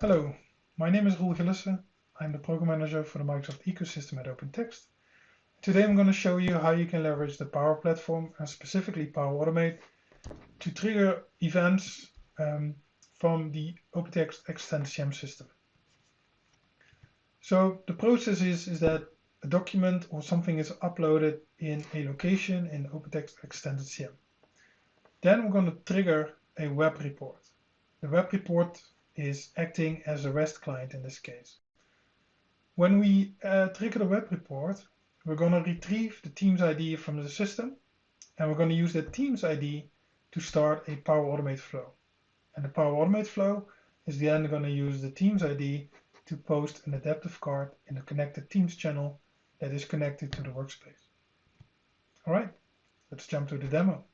Hello, my name is Roel Gillissen. I'm the Program Manager for the Microsoft ecosystem at OpenText. Today I'm going to show you how you can leverage the Power Platform and specifically Power Automate to trigger events from the OpenText Extended ECM system. So the process is that a document or something is uploaded in a location in OpenText Extended ECM. Then we're going to trigger a web report. The web report is acting as a REST client in this case. When we trigger the web report, we're going to retrieve the Teams ID from the system, and we're going to use that Teams ID to start a Power Automate flow. And the Power Automate flow is then going to use the Teams ID to post an adaptive card in the connected Teams channel that is connected to the workspace. All right, let's jump to the demo.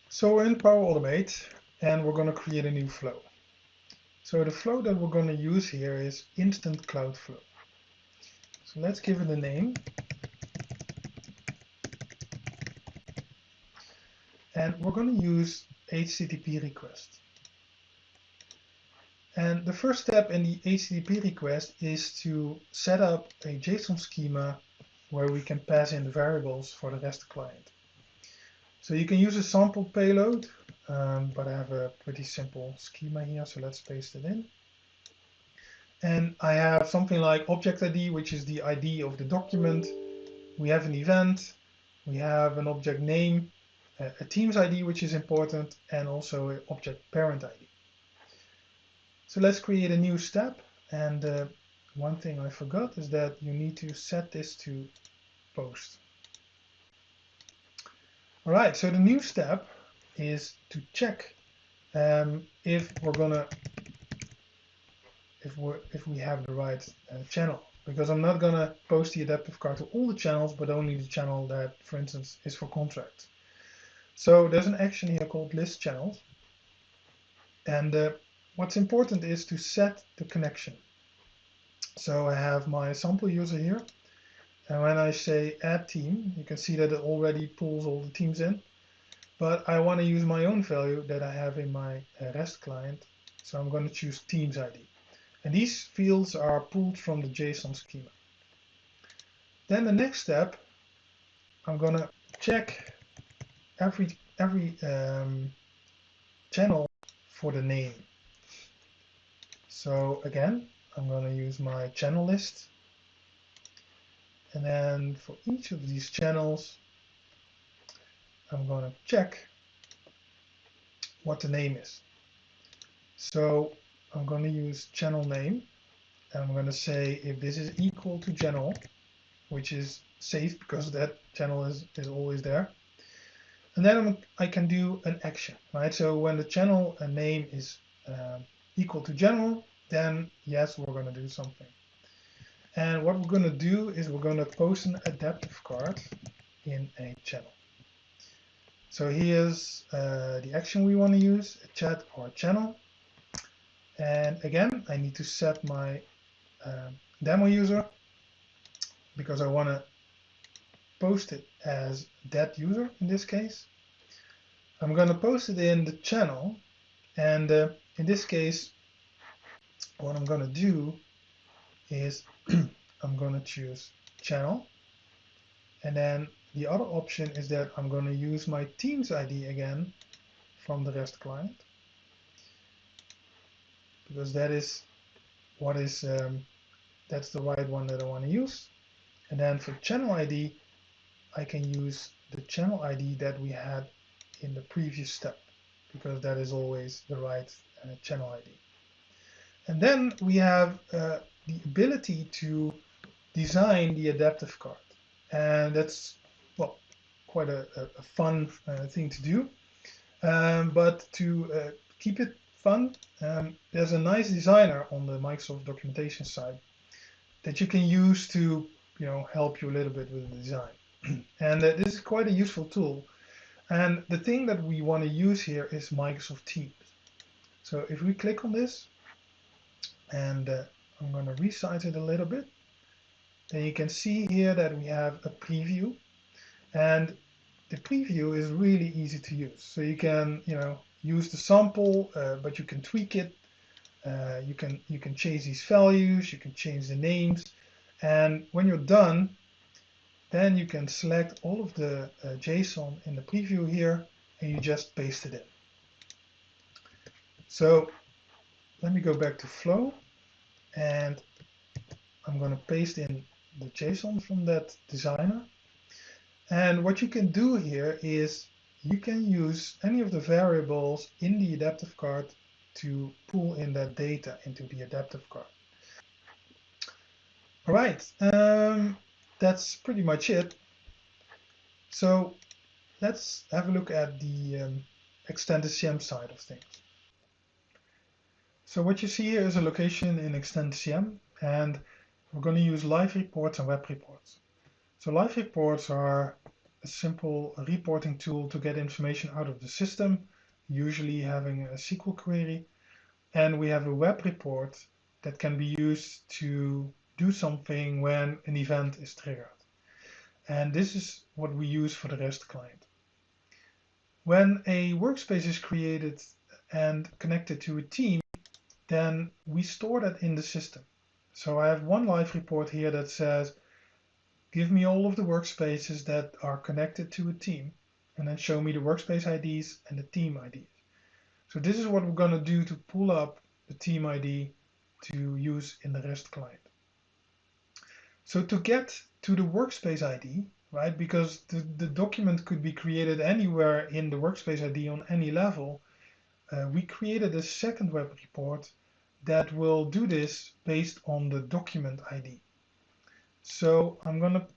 So we're in Power Automate, and we're going to create a new flow. So the flow that we're going to use here is Instant Cloud Flow. So let's give it a name. And we're going to use HTTP request. And the first step in the HTTP request is to set up a JSON schema where we can pass in the variables for the REST client. So you can use a sample payload, but I have a pretty simple schema here, so let's paste it in. And I have something like object ID, which is the ID of the document. We have an event, we have an object name, a Teams ID, which is important, and also an object parent ID. So let's create a new step. And one thing I forgot is that you need to set this to post. All right, so the new step is to check if we have the right channel, because I'm not gonna post the adaptive card to all the channels, but only the channel that, for instance, is for contracts. So there's an action here called list channels, and what's important is to set the connection. So I have my sample user here, and when I say add team, you can see that it already pulls all the teams in, but I want to use my own value that I have in my REST client, so I'm going to choose Teams ID. And these fields are pulled from the JSON schema. Then the next step, I'm going to check every channel for the name. So again, I'm going to use my channel list. And then for each of these channels, I'm going to check what the name is. So I'm going to use channel name, and I'm going to say if this is equal to general, which is safe because that channel is always there. And then I can do an action, right? So when the channel name is equal to general, then yes, we're going to do something. And what we're going to do is we're going to post an adaptive card in a channel. So here's the action we want to use, a chat or a channel. And again, I need to set my demo user because I want to post it as that user in this case. I'm going to post it in the channel, and in this case, what I'm going to do is I'm going to choose channel, and then the other option is that I'm going to use my Teams ID again from the REST client, because that is what is that's the right one that I want to use. And then for channel ID, I can use the channel ID that we had in the previous step, because that is always the right channel ID. And then we have the ability to design the adaptive card, and that's, well, quite a fun thing to do. But to keep it fun, there's a nice designer on the Microsoft documentation side that you can use to help you a little bit with the design. And this is quite a useful tool. And the thing that we want to use here is Microsoft Teams. So if we click on this, and I'm going to resize it a little bit, then you can see here that we have a preview, and the preview is really easy to use. So you can use the sample, but you can tweak it. You can change these values, you can change the names, and when you're done, then you can select all of the JSON in the preview here, and you just paste it in. So let me go back to Flow, and I'm going to paste in the JSON from that designer. And what you can do here is you can use any of the variables in the adaptive card to pull in that data into the adaptive card. All right, that's pretty much it. So let's have a look at the Extended ECM side of things. So what you see here is a location in Extended ECM, and we're going to use live reports and web reports. So live reports are a simple reporting tool to get information out of the system, usually having a SQL query. And we have a web report that can be used to do something when an event is triggered. And this is what we use for the REST client. When a workspace is created and connected to a team, then we store that in the system. So I have one live report here that says, give me all of the workspaces that are connected to a team, and then show me the workspace IDs and the team IDs. So this is what we're going to do to pull up the team ID to use in the REST client. So to get to the workspace ID, right, because the document could be created anywhere in the workspace ID on any level, we created a second web report that will do this based on the document ID. So I'm going to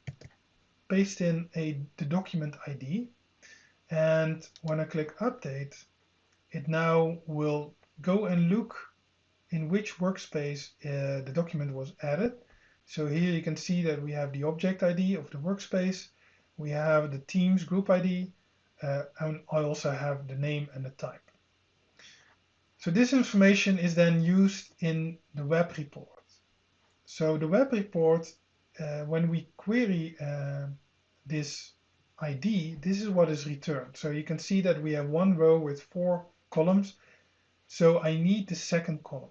paste in the document ID, and when I click update, it now will go and look in which workspace the document was added. So here you can see that we have the object ID of the workspace, we have the team's group ID, and I also have the name and the type. So this information is then used in the web report. So the web report, when we query this ID, this is what is returned. So you can see that we have one row with 4 columns. So I need the second column.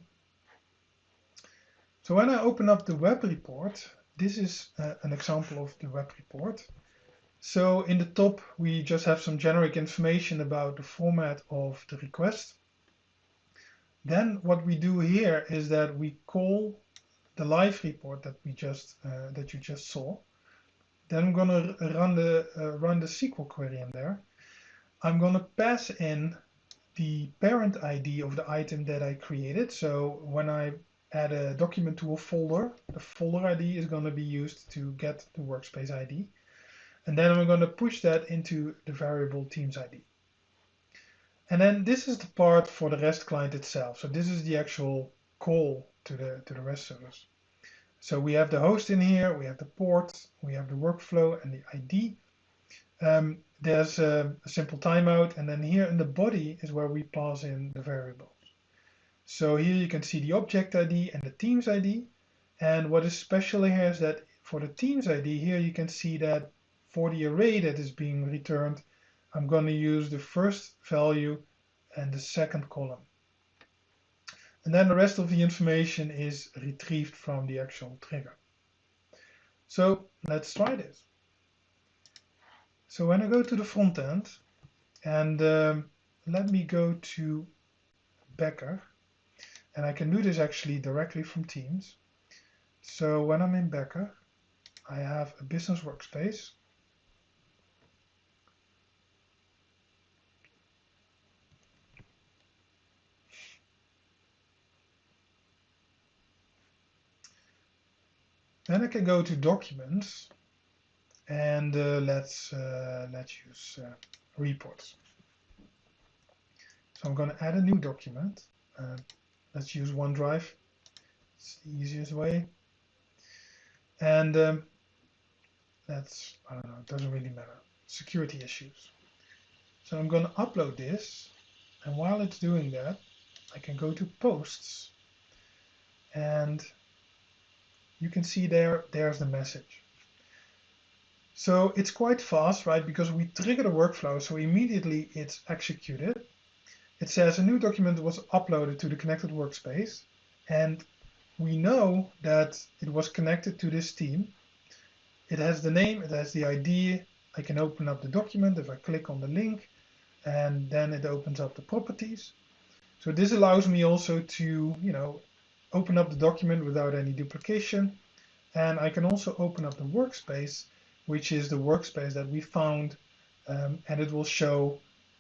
So when I open up the web report, this is an example of the web report. So in the top, we just have some generic information about the format of the request. Then what we do here is that we call the live report that you just saw. Then I'm going to run the SQL query in there. I'm going to pass in the parent ID of the item that I created. So when I add a document to a folder, the folder ID is going to be used to get the workspace ID. And then I'm going to push that into the variable teams ID. And then this is the part for the REST client itself. So this is the actual call to the REST service. So we have the host in here, we have the port, we have the workflow and the ID. There's a simple timeout, and then here in the body is where we pass in the variables. So here you can see the object ID and the teams ID. And what is special here is that for the teams ID, here you can see that for the array that is being returned, I'm going to use the first value and the second column. And then the rest of the information is retrieved from the actual trigger. So let's try this. So when I go to the front end, and let me go to Becker, and I can do this actually directly from Teams. So when I'm in Becker, I have a business workspace. Then I can go to Documents, and let's use Reports. So I'm going to add a new document. Let's use OneDrive. It's the easiest way. And I don't know, it doesn't really matter. Security issues. So I'm going to upload this. And while it's doing that, I can go to Posts. And you can see there's the message. So it's quite fast, right? Because we trigger the workflow, so immediately it's executed. It says a new document was uploaded to the connected workspace. And we know that it was connected to this team. It has the name, it has the ID. I can open up the document if I click on the link, and then it opens up the properties. So this allows me also to, open up the document without any duplication. And I can also open up the workspace, which is the workspace that we found, and it will show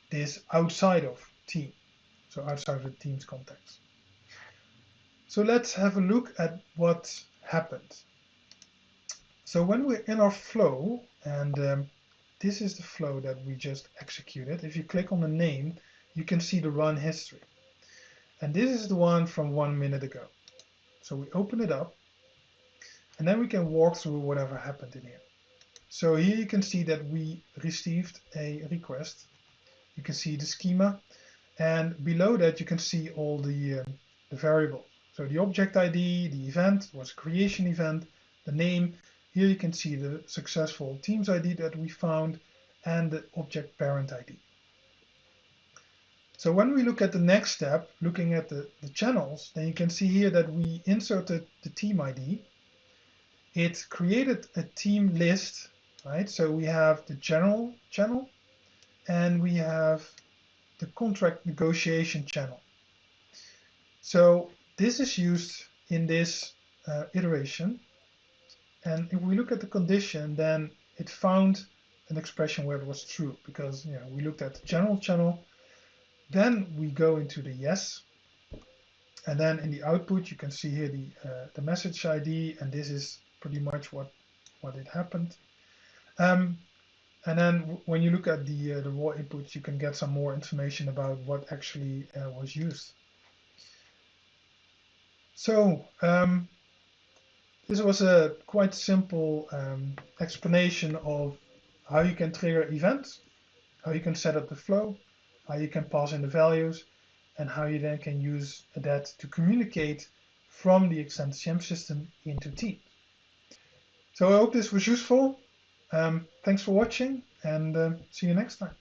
this outside of team, so outside of the team's context. So let's have a look at what happened. So when we're in our flow, and this is the flow that we just executed, if you click on the name, you can see the run history. And this is the one from 1 minute ago. So we open it up, and then we can walk through whatever happened in here. So here you can see that we received a request. You can see the schema, and below that you can see all the variables. So the object ID, the event was a creation event, the name. Here you can see the successful Teams ID that we found and the object parent ID. So when we look at the next step, looking at the channels, then you can see here that we inserted the team ID. It created a team list, right? So we have the general channel and we have the contract negotiation channel. So this is used in this iteration. And if we look at the condition, then it found an expression where it was true because we looked at the general channel. Then we go into the yes. And then in the output, you can see here the message ID, and this is pretty much what it happened. And then when you look at the raw inputs, you can get some more information about what actually was used. So this was a quite simple explanation of how you can trigger events, how you can set up the flow, how you can pass in the values, and how you then can use that to communicate from the Extended ECM system into Teams. So I hope this was useful. Thanks for watching, and see you next time.